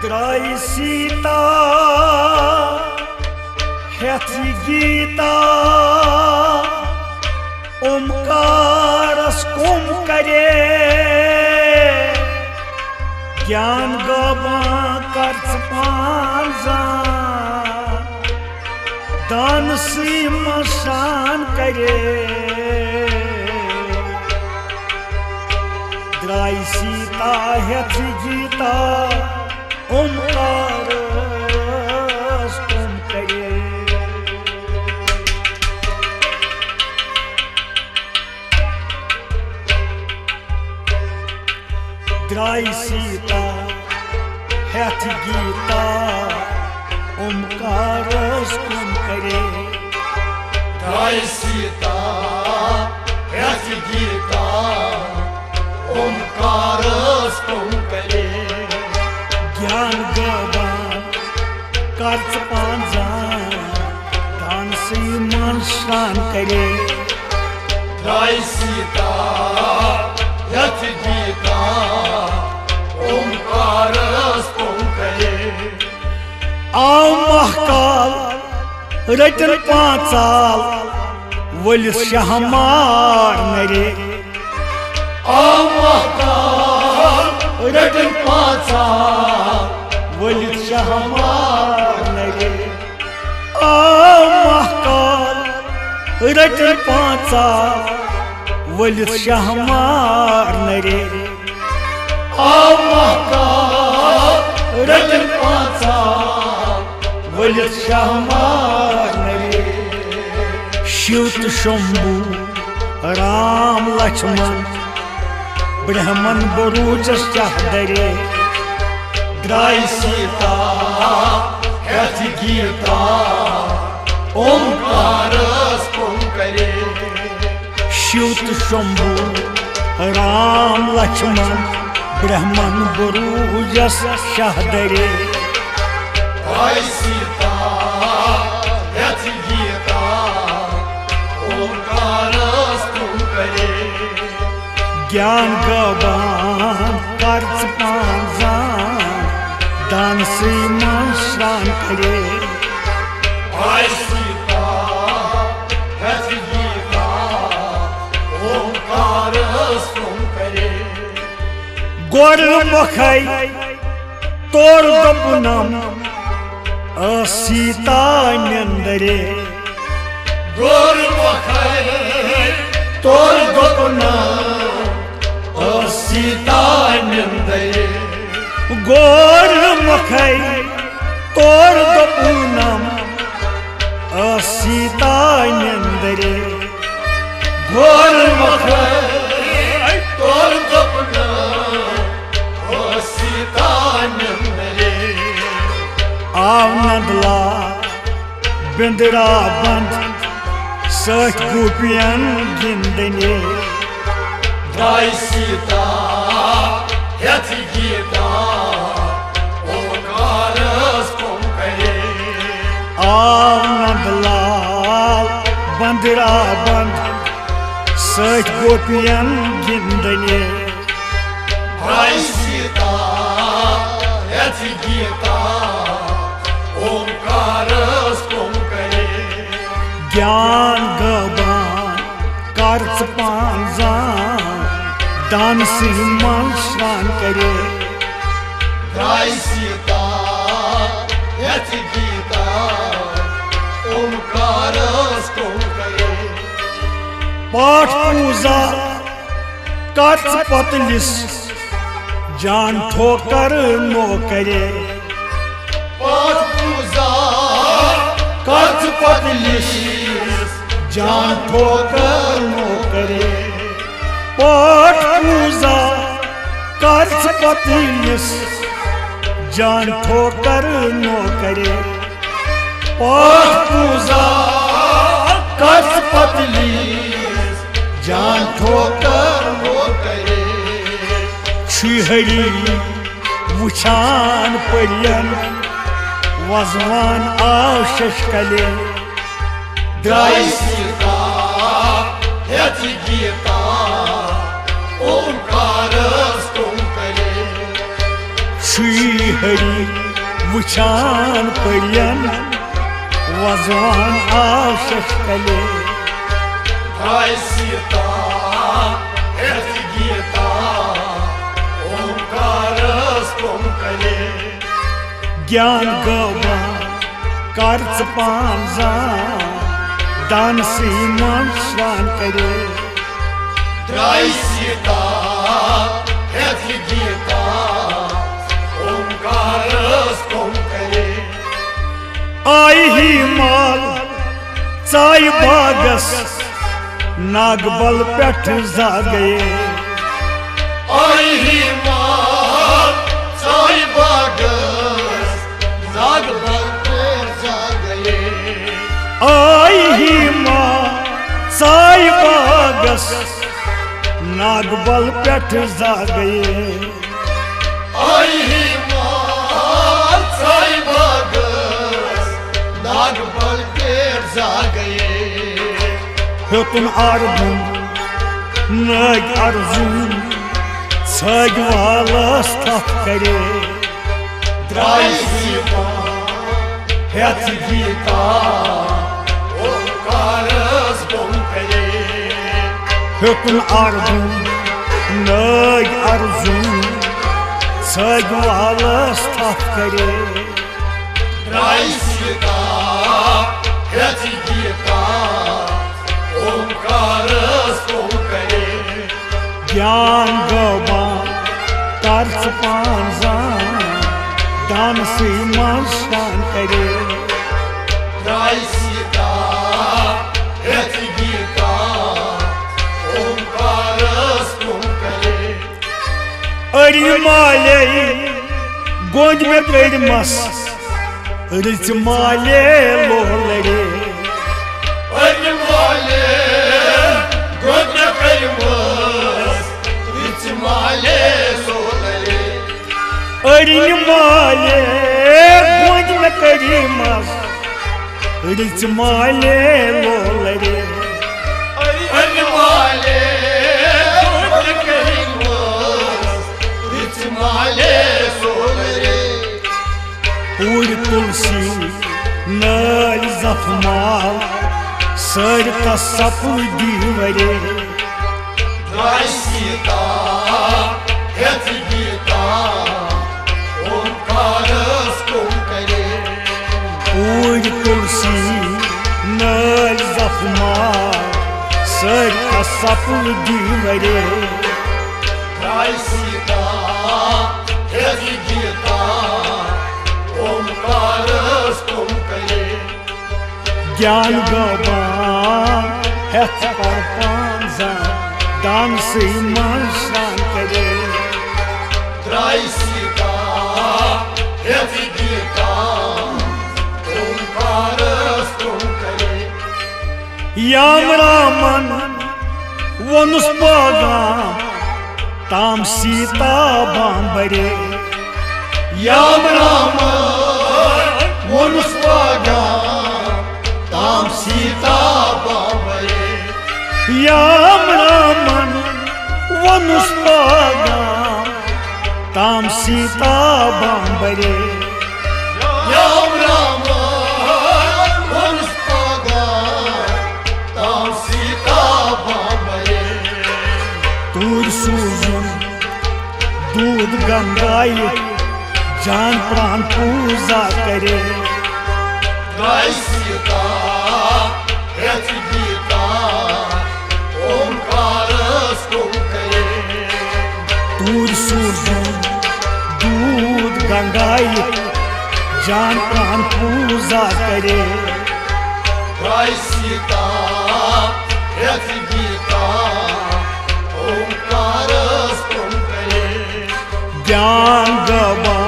Durai Sita Heath Gita ओमकारस कुम करे ज्ञान गवा कर्ज पांजा दान मशान करे द्राई सीता हेथ गीता ओमकार कुम करे द्राई सीता हेथ गीता ओमकार कुम करे द्राई सीता हेथ गीता ओमकार कुम करे ज्ञान गवान कर्ज पांजा दान से मन शान करे द्राई सीता हेथ गीता ओमकार कुम करे आओ महकाल रटन पांचाल वलिस शहमार नरे रटन पाचा वलिस शहमार नरे आओ महकाल रटन पांचाल वलिस शहमार नरे रटन पाचा वलिस शहमार नरे शिव शंभु राम लक्ष्मण ब्रह्मन बरूचस चाहदरे द्राई सीता हेथ गीता ओमकार कुम करे शिव शंभु राम लक्ष्मण ब्रह्मन बरूचस चाहदरे द्राई सीता हेथ गीता ओमकार कुम करे ज्ञान गवान कर्ज पांजा दान से मन शान करे द्राई सीता हेथ गीता ओमकार कुम करे गोर मखई तोर दपुनम सीता नंदरे गोर मखई तोर दपुना सीता नंदरे गोर मखई तोर दपुनम सीता नंदरे गोर मखई तोर दपुना सीता नंदरे आव नंदला बिंदरा बंद सच गोपियन गिंदने द्राई सीता हेथ गीता ओमकार कुम करे आव नंदलाल बंदरा बंद सच गोपियन गिंदने द्राई सीता हेथ गीता ओमकार कुम करे ज्ञान गवान कर्ज पांजा दान से मन शान करे द्राई सीता हेथ गीता ओमकार कुम करे पाठ पूजा कर्ज पतलिस जान ठोकर नो करे पाठ पूजा कर्ज पतलिस जान ठोकर नो करे पाठ पूजा कर्ज पतलिस जान ठोकर नो करे पाठ पूजा कर्ज पतलिस जान ठोकर नो करे शिहरी वुछान परियन वजवान आव शशकले द्राई सीता हेथ गीता ओमकार कुम करे Çi heri vıçan pıryan Vazvan aşık kale Драй Sita हेत गीता ओंकार स्तोम करे Gyan gava karts panza Dansi man şvan kare Драй Sita हेत गीता ओंकार स्तोम करे Ay himal Say bagas Nagbal pet zagaye Ay himal say bagas zagbal per zagaye Ay himal Say bagas Nagbal pet zagaye Ay himal say bagas nagbal per zagaye Hütün ardın Nag arzun Sag valas tap kare Драй Sita हेत गीता ओंकार स्तोम करे Hütün ardın Nag arzun Sag valas tap kare Драй Sita हेत गीता ओंकार स्तोम करे Gyan gava Karts panza Dansi man şvan kare Драй Sita हेत गीता ओंकार स्तोम करे Ari malei Gond me kırmaz Rıç male lohları Ölmale gödne kırmız Ritmale solare Ari male Gond me kırmaz Rıç male lohları Ölmale gödne kırmız Ritmale solare Pur tulsi Nal zafmal Sarta sapı divare Драй Sita हेत गीता ओंकार स्तोम करे Pur tulsi Nal zafmal Sarta sapı divare Драй Sita हेत गीता ओंकार स्तोम करे Gyan gava Het parpanza Dansi man şvan kare Драй Sita हेत गीता ओंकार स्तोम करे Yam Raman Vonus pagam Tam Sita bambare Yam Rama Vonus pagam Tam Sita babare Yam Raman Vonus pagam Tam Sita bambare Yam Rama Vonus pagam Tam Sita babare Tur suzun Dud gangayi Jan pran puja kare Драй Sita हेत गीता ओंकार स्तोम करे Tur suzun Dud gangayi Jan pran puja kare Драй Sita हेत गीता ओंकार स्तोम करे Gyan gava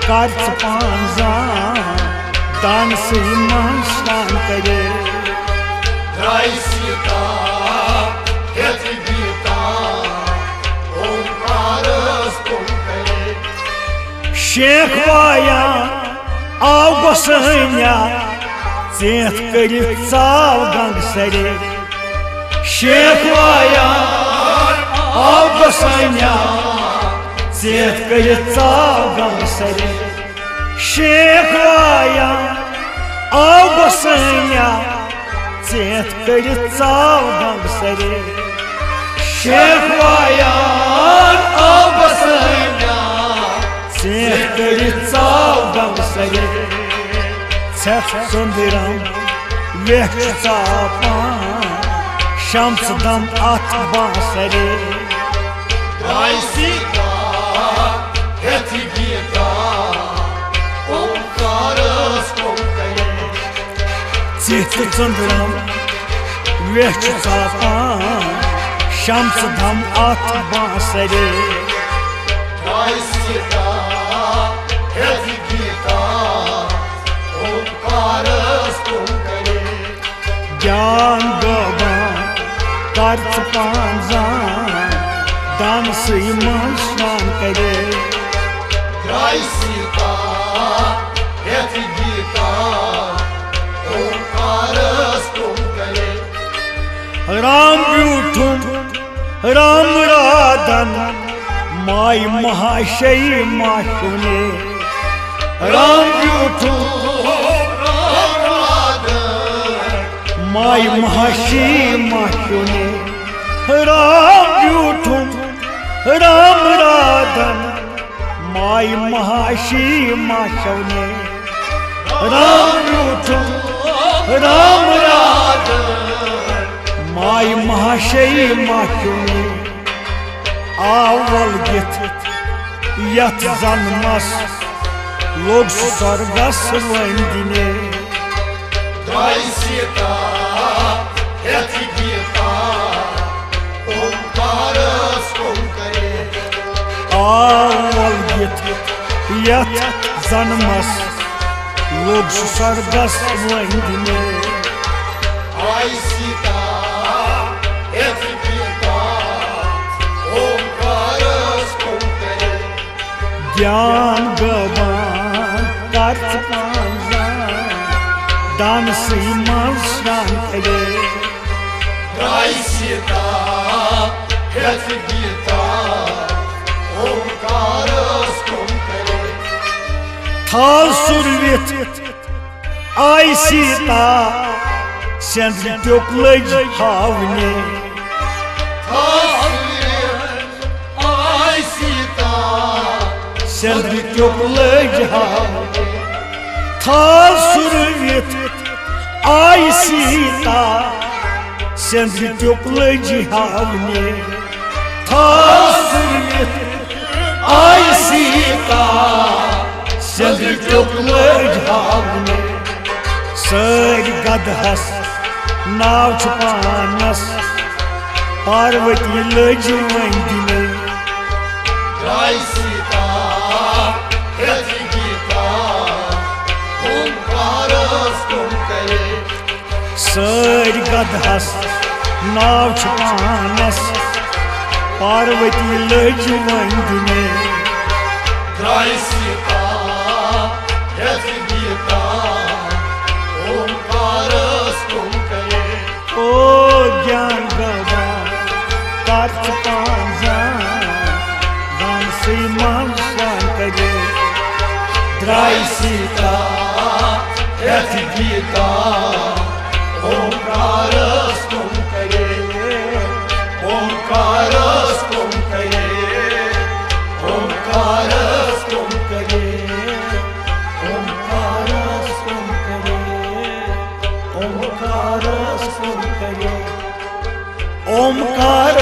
Karts panza Dansi man şvan kare Драй Sita हेत गीता ओंकार स्तोम करे Şeyh vaya Av gosanya Zet kırıp sav gangsare Şeyh vaya Av gosanya सेहत कर चाव गम सरे शेख वाया आओ गोसैया सेहत कर चाव गम सरे शेख वाया आओ गोसैया सेहत कर चाव गम सरे छठ सुंदरम वेख चापान शम्स दम अथ बासरे Drai Sita heti gita Omkaras komkare चित चंद्रम वेख चापान शम्स दम अथ बासरे Drai Sita heti gita Omkaras komkare ज्ञान गवान कर्त पांजान दान सुईमान स्नान करे Drai Sita heti gita Omkaras komkare Ram ब्यूठुम Ram राधन माई महाशय माशुने राम ब्यूठुम माई महाशय माशुने राम ब्यूठुम राम राधन माई महाशय माशुने राम ब्यूठुम राम राधन माई महाशय माशुने आवल गित यथ जन्मस लोग स्वर्गस वंदिने Drai Sita heti gita Omkaras komkare आवल गित यथ जन्मस लोग स्वर्गस वंदिने Drai Sita heti gita Omkaras komkare ज्ञान गवान कर्त पांजान दान सीमान स्नान करे Drai Sita heti gita Omkaras komkare थाल सुरवित आई सीता सेंद्र ट्योक लज हावने Ai Sita सेंद्र ट्योक लज हावने थाल सुरवित आई सीता सेंद्र ट्योक लज हावने थाल सुरवित आई सीता सेंद्र ट्योक लज हावने सर गदहस नाव छुपानस पार्वती लज वंदिने Drai Sita heti gita Omkaras komkare सर गदहस नाव छुपानस पार्वती लज वंदिने Drai Sita heti gita Omkaras komkare ओ ज्ञान गवा कर्त पांजान दान सीमान स्नान करे Drai Sita heti gita Omkaras komkare Omkaras komkare Omkaras komkare ओमकारस तुम करे ओमकारस तुम करे ओमकार